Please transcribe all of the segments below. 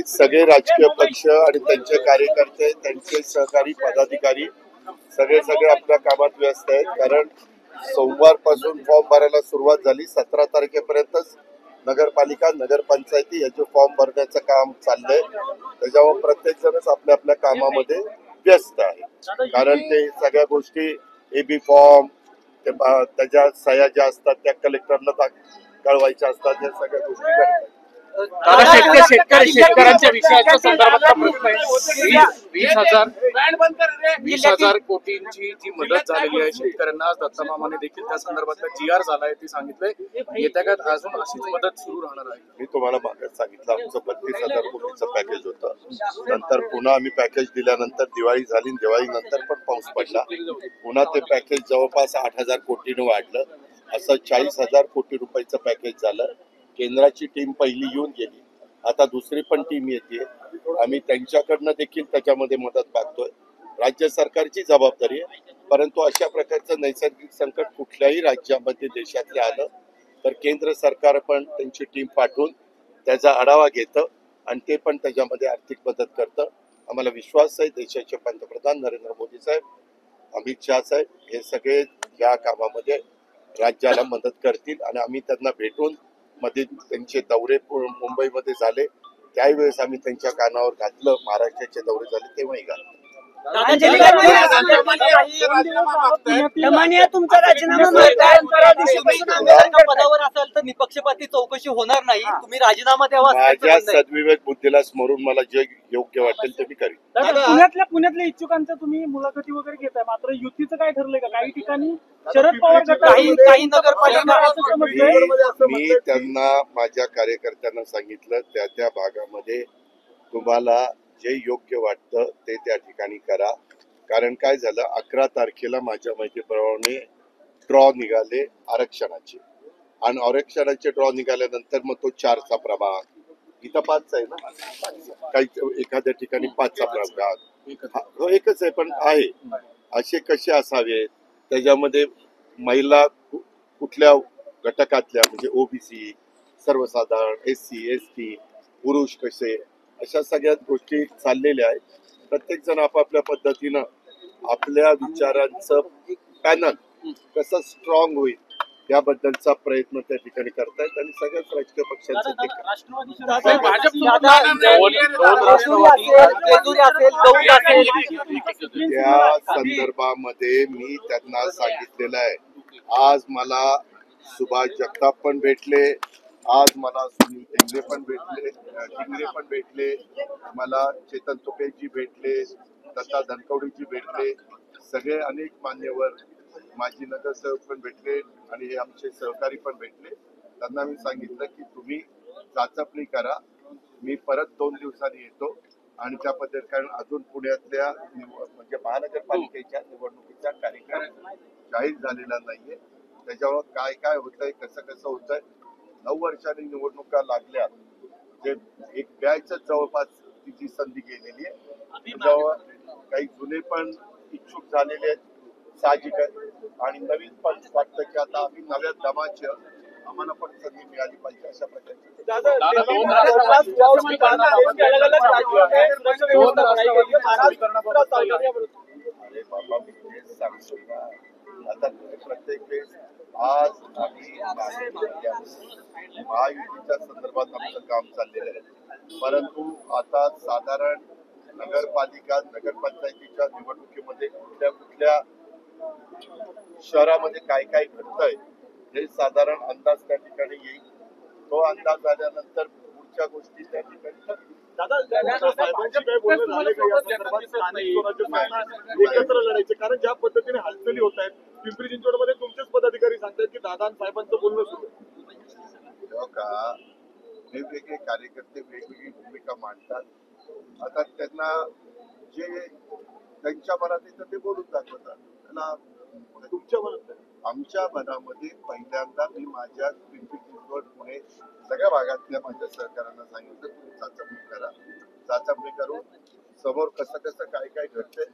सगळे राजकीय पक्ष आणि त्यांचे कार्यकर्ते, त्यांचे सहकारी पदाधिकारी सगळे आपल्या कामात व्यस्त आहेत. कारण सोमवारपासून फॉर्म भरायला सुरुवात झाली. 17 तारखेपर्यंतच नगरपालिका, नगरपंचायती याचे फॉर्म भरण्याचं काम चाललंय. त्याच्यावर प्रत्येक जणच आपल्या आपल्या कामामध्ये व्यस्त आहे. कारण ते सगळ्या गोष्टी एबी फॉर्म, त्याच्या सह्या ज्या असतात त्या कलेक्टरला कळवायच्या असतात, या सगळ्या गोष्टी करतात. शेतकऱ्यांच्या विषयाच्या संदर्भातला प्रश्न आहे. 20,000 कोटींची जी मदत झालेली आहे शेतकऱ्यांना, आज दत्तमामाने देखील त्या संदर्भातला GR झालाय, ते सांगितलंय येत्या काळात अजून अशीच मदत सुरू राहणार आहे. मी तुम्हाला मागच सांगितलं, आमचं 32,000 कोटीचं पॅकेज होतं. नंतर पुन्हा आम्ही पॅकेज दिल्यानंतर दिवाळी झाली, दिवाळीनंतर पण पाऊस पडला. पुन्हा ते पॅकेज जवळपास 8,000 कोटीनं वाढलं. असं 40,000 कोटी रुपयाचं पॅकेज झालं. केंद्राची टीम पहिली येऊन गेली, आता दुसरी पण टीम येते. आम्ही त्यांच्याकडनं देखील त्याच्यामध्ये मदत मागतोय. राज्य सरकारची जबाबदारी आहे, परंतु अशा प्रकारचं नैसर्गिक संकट कुठल्याही राज्यामध्ये देशातले आलं तर केंद्र सरकार पण त्यांची टीम पाठवून त्याचा आढावा घेतं आणि ते पण त्याच्यामध्ये आर्थिक मदत करतं. आम्हाला विश्वास आहे देशाचे पंतप्रधान नरेंद्र मोदी साहेब, अमित शहा साहेब हे सगळे या कामामध्ये राज्याला मदत करतील. आणि आम्ही त्यांना भेटून मध्ये त्यांचे दौरे मुंबईमध्ये झाले त्यावेळेस आम्ही त्यांच्या कानावर घातलं, महाराष्ट्राचे दौरे झाले तेव्हाही घातलं. तुमचा राजीनामा पदावर असाल तर निपक्षपाती चौकशी होणार नाही, तुम्ही राजीनामा द्यावा. माझ्या सद्विवेक बुद्धीला स्मरून मला जे योग्य वाटेल ते मी करीन. पुण्यातल्या इच्छुकांच्या तुम्ही मुलाखती वगैरे घेताय, मात्र युतीचं काय ठरलंय का? काही ठिकाणी शरद पवार काही नगरपालिका मी त्यांना माझ्या कार्यकर्त्यांना सांगितलं त्या भागामध्ये तुम्हाला जे योग्य वाटतं ते त्या ठिकाणी करा. कारण काय झालं, 11 तारखेला माझ्या माहितीप्रमाणे ड्रॉ निघाले आरक्षणाचे, आणि आरक्षणाचे ड्रॉ निघाल्यानंतर मग तो 4चा प्रभाग, इथं 5चा आहे ना, काही एखाद्या ठिकाणी 5चा प्रभाग एकच आहे पण आहे. असे कसे असावेत, त्याच्यामध्ये महिला कुठल्या घटकातल्या, म्हणजे ओबीसी, सर्वसाधारण, SC ST, पुरुष कसे, अशा सगळ्याच गोष्टी चाललेल्या आहेत. प्रत्येक जण आपापल्या पद्धतीनं आपल्या विचारांचं पॅनल कसं स्ट्रॉंग होईल याबद्दलचा प्रयत्न त्या ठिकाणी करतायत. आणि सगळ्याच राजकीय पक्षांचे त्या संदर्भामध्ये मी त्यांना सांगितलेलं आहे. आज मला सुभाष जगताप पण भेटले, आज मला सुनील टिंगरे पण भेटले, मला चेतन तुपेजी भेटले, दत्ता धनकवडीजी भेटले, सगळे अनेक मान्यवर, माजी नगरसेवक पण भेटले आणि हे आमचे सहकारी पण भेटले. त्यांना मी सांगितलं की तुम्ही चाचपणी करा, मी परत 2 दिवसांनी येतो. आणि त्या पद्धतीने, कारण अजून पुण्यातल्या म्हणजे महानगरपालिकेच्या निवडणुकीचा कार्यक्रम जाहीर झालेला नाहीये. त्याच्यावर काय काय होतंय, कसं होतंय, 9 वर्षांनी निवडणुका लागल्या, जे एक द्यायचं जवळपास तिची संधी गेलेली आहे. काही जुने पण इच्छुक झालेले आहेत साहजिक आहे, आणि नवीन पण वाटतं की आता आम्ही नव्या दमाचे आम्हाला पण संधी मिळाली पाहिजे अशा प्रकारची. अरे बाबा, मी तेच सांगतो ना, आता प्रत्येक वेळेस आज आम्ही महायुतीच्या संदर्भात आमचं काम चाललेलं आहे, परंतु आता साधारण नगरपालिका, नगरपंचायतीच्या निवडणुकीमध्ये कुठल्या शहरामध्ये काय काय घडतंय हे साधारण अंदाज त्या ठिकाणी येईल. तो अंदाज आल्यानंतर पुढच्या गोष्टी त्या ठिकाणी एकत्र लढायचे, कारण ज्या पद्धतीने हालचाली होत आहेत पिंपरी चिंचवडमध्ये तुमचेच पदाधिकारी सांगतात की दादा साहेबांचं बोलणं सुरू का वेगवेगळे कार्यकर्ते वेगवेगळी भूमिका मांडतात. आता त्यांना जे त्यांच्या मनात येतं ते बोलून दाखवतात. त्यांना तुमच्या मनात, आमच्या मनामध्ये पहिल्यांदा मी माझ्या पिंपरी चिंचवड पुणे सगळ्या भागातल्या माझ्या सहकाऱ्यांना सांगितलं तुम्ही चाचपणी करा, चाचपणी करून समोर कसं काय काय घडतंय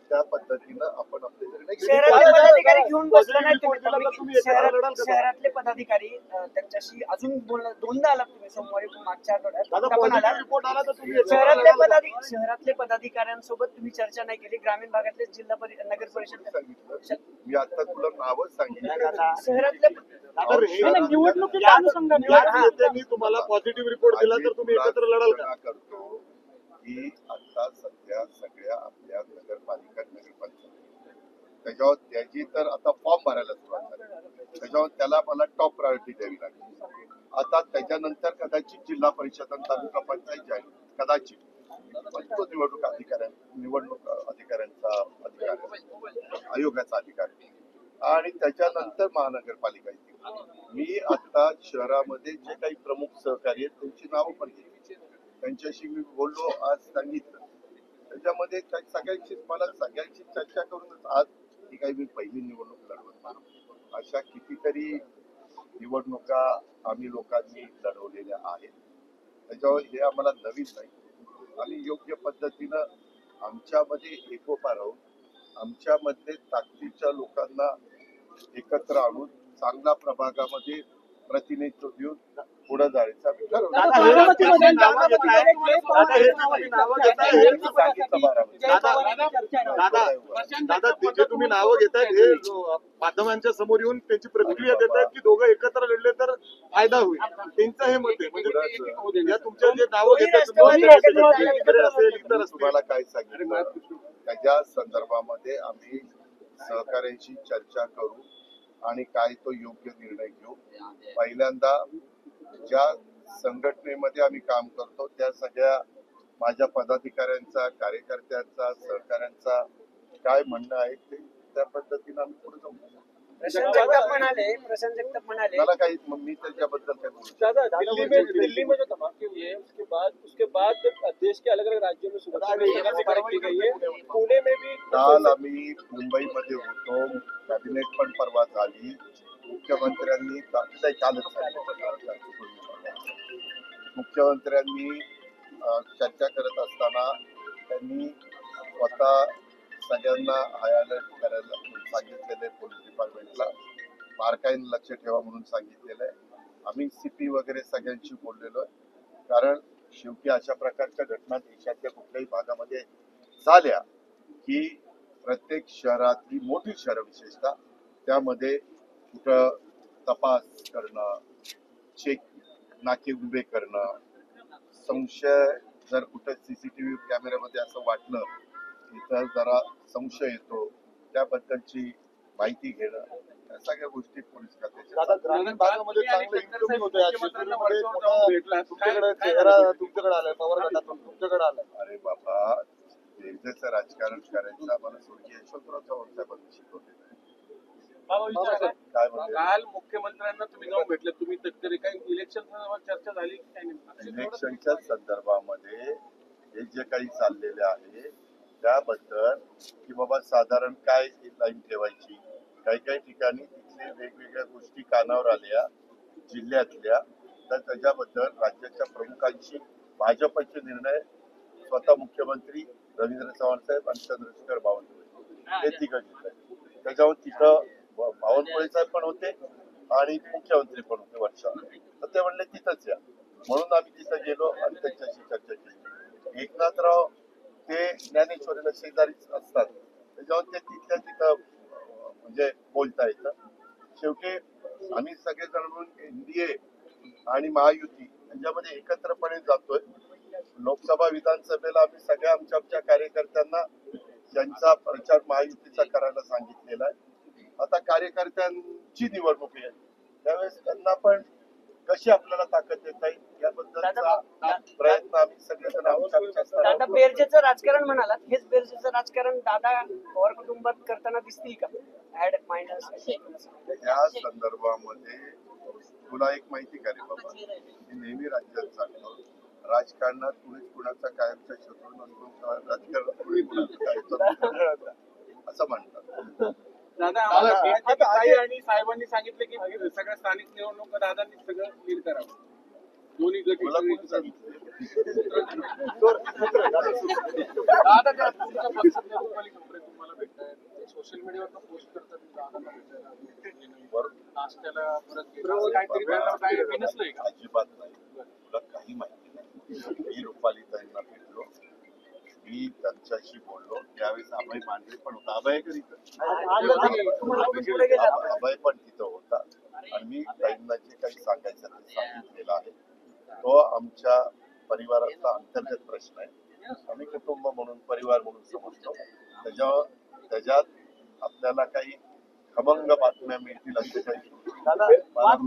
त्या पद्धतीनं आपण आपले निर्णय शहरातले पदाधिकारी घेऊन बसला नाही Positive report दिला तर तुम्ही एकत्र लढाल का? शहरातले पदाधिकारी त्यांच्याशी अजून दोनदा आलात तुम्ही सोमवारी मागच्या आठवड्यात आता दोनदा पण positive आलात. report आला तर तुम्ही एकत्र लढाल का? शहरातले पदाधिकाऱ्यांसोबत तुम्ही चर्चा नाही केली. ग्रामीण भागातले नगर परिषद सांगितलं मी आता तुला नावच सांगितलं शहरातले आता रे- निवडणुकीच्या अनुषंगाने याच नेत्यांनी तुम्हाला पॉझिटिव्ह रिपोर्ट दिला तर तुम्ही एकत्र लढाल का? करतो की आता सध्या सगळ्या आपल्या नगरपालिका नगरपंचायत त्याच्यावर त्याची तर आता फॉर्म भरायला सुरुवात झाली त्याच्यावर त्याला मला टॉप प्रायोरिटी द्यावी लागली. आता त्याच्यानंतर कदाचित जिल्हा परिषद आणि तालुका पंचायत जाईल कदाचित पण तो निवडणूक अधिकाऱ्यांचा अधिकार आहे, आयोगाचा अधिकार आहे. आणि त्याच्यानंतर महानगरपालिका येते. मी आता शहरामध्ये जे काही प्रमुख सहकारी आहेत त्यांची नावं पण घेतली त्यांच्याशी मी बोललो आज सांगितलं त्याच्यामध्ये सगळ्यांशी मला सगळ्यांशी चर्चा करूनच आज ही काही मी पहिली निवडणूक लढवत अशा कितीतरी निवडणुका आम्ही लोकांनी लढवलेल्या आहेत त्याच्यावर हे आम्हाला नवीन नाही. आम्ही योग्य पद्धतीनं आमच्यामध्ये एकोपा राहून आमच्यामधले ताकदीच्या लोकांना एकत्र आणून चांगल्या प्रभागामध्ये प्रतिनिधित्व देऊन पुढे जायचं आम्ही ठरवलं. दादा, हे तुम्ही नावं घेताय. दादा, हे तुम्ही नावं घेताय. हे सांगितलं बारामती. दादा जे तुम्ही नावं घेतायत हे माध्यमांच्या समोर येऊन त्यांची प्रतिक्रिया देत आहेत की दोघं एकत्र लढले तर फायदा होईल त्यांचं हे मत आहे. म्हणजे या तुमच्या जे नावं घेतात असेल इतर असतील तुम्हाला काय सांगितलं त्याच्या संदर्भामध्ये आम्ही सहकार्यांशी चर्चा करू आणि काय तो योग्य निर्णय घेऊ. पहिल्यांदा ज्या संघटनेमध्ये आम्ही काम करतो त्या सगळ्या माझ्या पदाधिकाऱ्यांचा कार्यकर्त्यांचा सहकाऱ्यांचा काय म्हणणं आहे ते त्या पद्धतीने आम्ही पुढे जाऊ. प्रशांत जगताप म्हणाले मला काही मी त्याच्याबद्दल काय बोलू शकत दिल्ली में जो धमाके हुए हैं उसके बाद देश के अलग अलग राज्यों में सुरक्षा व्यवस्था की गई है. पुणे में भी काल आम्ही मुंबईमध्ये होतो कॅबिनेट पण परवा झाली मुख्यमंत्र्यांनी कालच झाली मुख्यमंत्र्यांनी चर्चा करत असताना त्यांनी स्वतः सगळ्यांना हाय अलर्ट करायला सांगितलेलं आहे. पोलीस डिपार्टमेंटला बारकाईने लक्ष ठेवा म्हणून सांगितलेलं आहे. आम्ही CP वगैरे सगळ्यांशी बोललेलो आहे कारण शेवटी अशा प्रकारच्या घटना देशातल्या कुठल्याही भागामध्ये झाल्या की प्रत्येक शहरातली मोठी शहरं विशेषतः त्यामध्ये कुठं तपास करणं चेक नाके उभे करणं संशय जर कुठं CCTV कॅमेऱ्यामध्ये असं वाटलं तिथं जरा संशय येतो त्याबद्दलची माहिती घेणं या सगळ्या गोष्टी पोलीस खात्याच्या दादा ग्रामीण भागामध्ये चांगलं इन्कमिंग होतं या शिबिरामध्ये तुमच्याकडे चेहरा तुमच्याकडे आलाय पवार गटातून तुमच्याकडे आलाय. अरे बाबा देशाचं राजकारण करायचं आम्हाला स्वर्गीय यशवंतराव चव्हाण साहेबांनी शिकवले. काय म्हणजे काल मुख्यमंत्र्यांना तुम्ही जाऊन भेटले तुम्ही तरी काही इलेक्शन संदर्भात चर्चा झाली की काही नाही? इलेक्शनच्या संदर्भामध्ये हे जे काही चाललेले आहे त्याबद्दल की बाबा साधारण काय लाईन ठेवायची काही काही ठिकाणी तिथले वेगवेगळ्या गोष्टी कानावर आल्या जिल्ह्यातल्या तर त्याच्याबद्दल राज्याच्या प्रमुखांशी भाजपचे निर्णय स्वतः मुख्यमंत्री रवींद्र चव्हाण साहेब आणि चंद्रशेखर बावनकुळे हे तिघं घेत आहेत. त्याच्यावर तिथं बावनकुळे साहेब पण होते आणि मुख्यमंत्री पण होते वर्षा तर ते म्हणले तिथंच या म्हणून आम्ही तिथं गेलो आणि त्यांच्याशी चर्चा केली. एकनाथराव ते ज्ञानेश्वरीला शेजारीच असतात त्याच्यावर ते तिथल्या तिथं म्हणजे बोलता येतं. शेवटी आम्ही सगळेजण मिळून NDA आणि महायुती यांच्यामध्ये एकत्रपणे जातोय. लोकसभा विधानसभेला आम्ही सगळ्या आमच्या कार्यकर्त्यांना ज्यांचा प्रचार महायुतीचा करायला सांगितलेला आहे. आता कार्यकर्त्यांची निवडणूक आहे त्यावेळेस त्यांना पण कशी आपल्याला ताकद देता येईल याबद्दलचा प्रयत्न आम्ही सगळेजण दादा बेरजेचं राजकारण म्हणालात हेच बेरजेचं राजकारण दादा पवार कुटुंबात करताना दिसतील का ऍड मायनस या संदर्भामध्ये तुला एक माहिती का रे बाबा मी नेहमी राज्यात सांगतो राजकारणात कुणीच कुणाचा कायमचा शत्रू नसतो राजकारणात कुणी कुणाचा कायमचा असं म्हणतात. दादा ताई आणि साहेबांनी सांगितलं की सगळ्या स्थानिक निवडणुका दादांनी सगळं लीड करावं दोन्ही गट तुला कोणी सांगितलं दादा त्या तुमच्या पक्षातल्या तुम्हाला भेटतायत सोशल मीडियावर काय बिनसलंय का? अजिबात नाही. तुला काही माहिती नाही. मी रुपालीताईंना भेटलो, मी त्यांच्याशी बोललो. त्यावेळेस अभय मांढरे पण होता. अभय कधी अभय पण तिथं होता आणि मी ताईंना जे काही सांगायचं ते सांगितलेलं आहे. तो आमच्या परिवाराचा अंतर्गत प्रश्न आहे. आम्ही कुटुंब म्हणून परिवार म्हणून समजतो. त्याच्यात आपल्याला काही खमंग बातम्या मिळतील असे काही वाद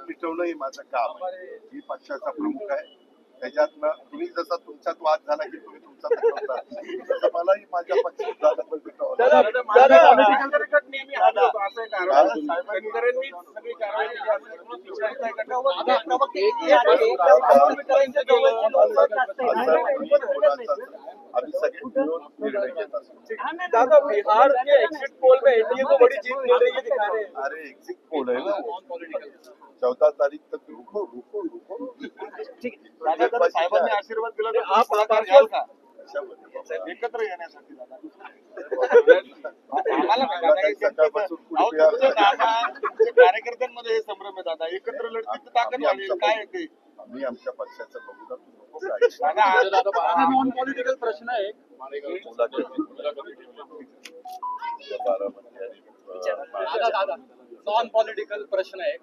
मिटवणं हे माझं काम आहे. मी पक्षाचा प्रमुख आहे. त्याच्यातनं तुम्ही जसा तुमच्यात वाद झाला की तुम्ही तुमचा मिटवता, तसं मलाही माझ्या पक्षात झालं पण मिटवावं लागतं. आम्ही सगळे मिळून निर्णय घेत असतो. दादा बिहार के एग्जिट पोल में एनडीए को बड़ी जीत मिल रही है दिखा रहे हैं। अरे एक्झिट पोल आहे ना 14 तारीख तक रुको रुको रुको. दादा जर साहेबांनी आशीर्वाद दिला तर आप पुढाकार घ्याल का एकत्र येण्यासाठी? आम्हाला सकाळपासून अहो, तुमचे दादा, तुमचे कार्यकर्त्यांमध्ये हे संभ्रम आहे दादा. एकत्र लढतील तर ताकद वाढेल. काय आहे ते? आम्ही आमच्या पक्षाचं बघू ना. तू नको काय दादा नॉन पॉलिटिकल प्रश्न आहे नॉन पॉलिटिकल प्रश्न आहे.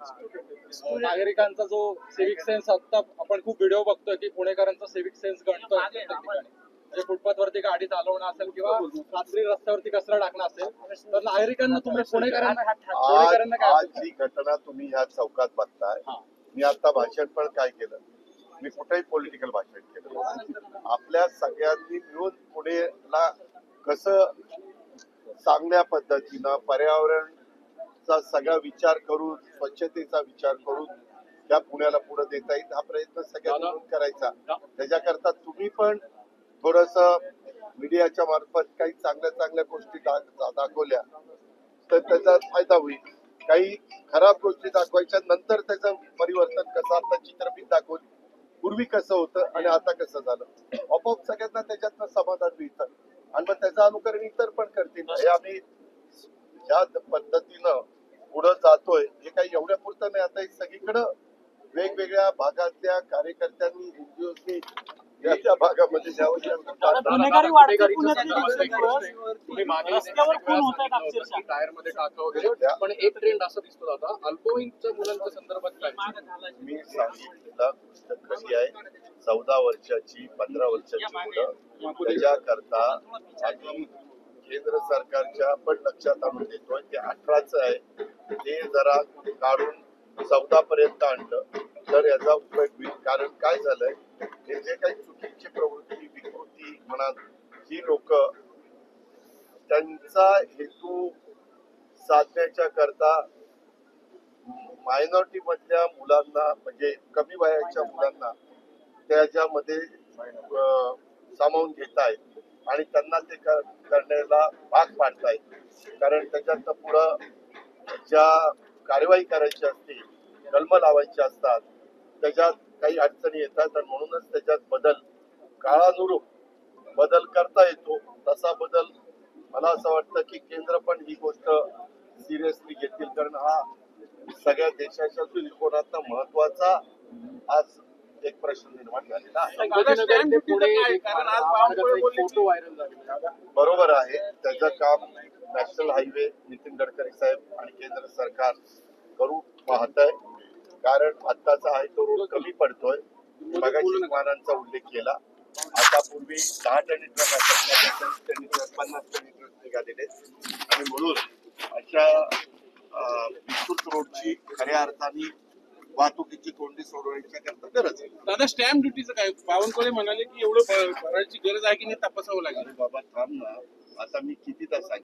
नागरिकांचा जो सिव्हिक सेन्स आता आपण खूप व्हिडिओ बघतोय की पुणेकरांचा सिव्हिक सेन्स गणतोय प्रत्येक ठिकाणी. म्हणजे फुटपाथ वरती गाडी चालवणं असेल किंवा रात्री रस्त्यावरती कचरा टाकणं असेल तर नागरिकांना तुम्ही पुणेकरांना काय आज जी घटना तुम्ही ह्या चौकात बघताय, मी आता भाषण पण काय केलं, मी कुठेही पॉलिटिकल भाषण केलं. आपल्या सगळ्यांनी मिळून पुणेला कसं चांगल्या पद्धतीनं पर्यावरणचा सगळा विचार करून, स्वच्छतेचा विचार करून त्या पुण्याला पुढे देता येईल हा प्रयत्न सगळ्यांनी मिळून करायचा. त्याच्याकरता तुम्ही पण थोडस मीडियाच्या मार्फत काही चांगल्या गोष्टी दाखवल्या तर त्याचा फायदा होईल. काही खराब गोष्टी दाखवायच्या नंतर त्याचं परिवर्तन कसं, आता चित्रफित दाखवली पूर्वी कसं होतं आणि आता कसं झालं, आपोआप सगळ्यांना त्याच्यातनं समाधान मिळतं आणि मग त्याचं अनुकरण इतर पण करतील. हे आम्ही ज्या पद्धतीनं पुढं जातोय हे काही एवढ्या पुरतं नाही. आता हे सगळीकडं वेगवेगळ्या भागातल्या कार्यकर्त्यांनी एनजीओनी त्या भागामध्ये गुन्हेगारी वाढते पुण्यातली तुम्ही मागे रस्त्यावर खून होत आहेत अक्षरशः. टायर मध्ये टाका वगैरे, पण एक ट्रेंड असा दिसतो आता अल्पवयीनच्या मुलांच्या संदर्भात काय? मी सांगितलेलं गोष्ट कशी आहे, 14 वर्षाची 15 वर्षाची मुलं त्याच्याकरता आम्ही केंद्र सरकारच्या पण लक्षात आणून देतोय ते 18च आहे, ते जरा काढून 14 पर्यंत आणलं तर याचा उपयोग होईल. कारण काय झालंय, हे जे काही चुकीची प्रवृत्ती विकृती म्हणा ही लोक त्यांचा हेतू साधण्याच्या करता मायनॉरिटी मधल्या मुलांना म्हणजे कमी वयाच्या मुलांना त्याच्यामध्ये सामावून घेतायत आणि त्यांना ते करण्याला भाग पाडतायत. कारण त्याच्यात पुढं ज्या कार्यवाही करायची असते, कलम लावायचे असतात, त्याच्यात काही अडचणी येतात आणि म्हणूनच त्याच्यात बदल काळानुरूप बदल करता येतो. तसा बदल मला असं वाटतं की केंद्र पण ही गोष्ट सिरियसली घेतील, कारण हा सगळ्या देशाच्या दृष्टिकोनातला महत्वाचा आज एक प्रश्न निर्माण झालेला आहे. फोटो व्हायरल झाले. बरोबर आहे, त्याचं काम नॅशनल हायवे नितीन गडकरी साहेब आणि केंद्र सरकार करू पाहत आहे. कारण आत्ताचा आहे तो रोड कमी पडतोय. मगाशी वाहनांचा उल्लेख केला, आता पूर्वी 10 टनी ट्रक असायचे, 40 टनी ट्रक 50 टनी ट्रक निघालेले आणि म्हणून अशा विस्तृत रोडची खऱ्या अर्थाने वाहतुकीची कोंडी सोडवण्याच्या करता गरज आहे. दादा स्टॅम्प ड्युटीचं काय? बावनकुळे म्हणाले की एवढं भरायची गरज आहे की नाही तपासावं लागेल. बाबा थांब ना, आता मी कितीदा सांगितलं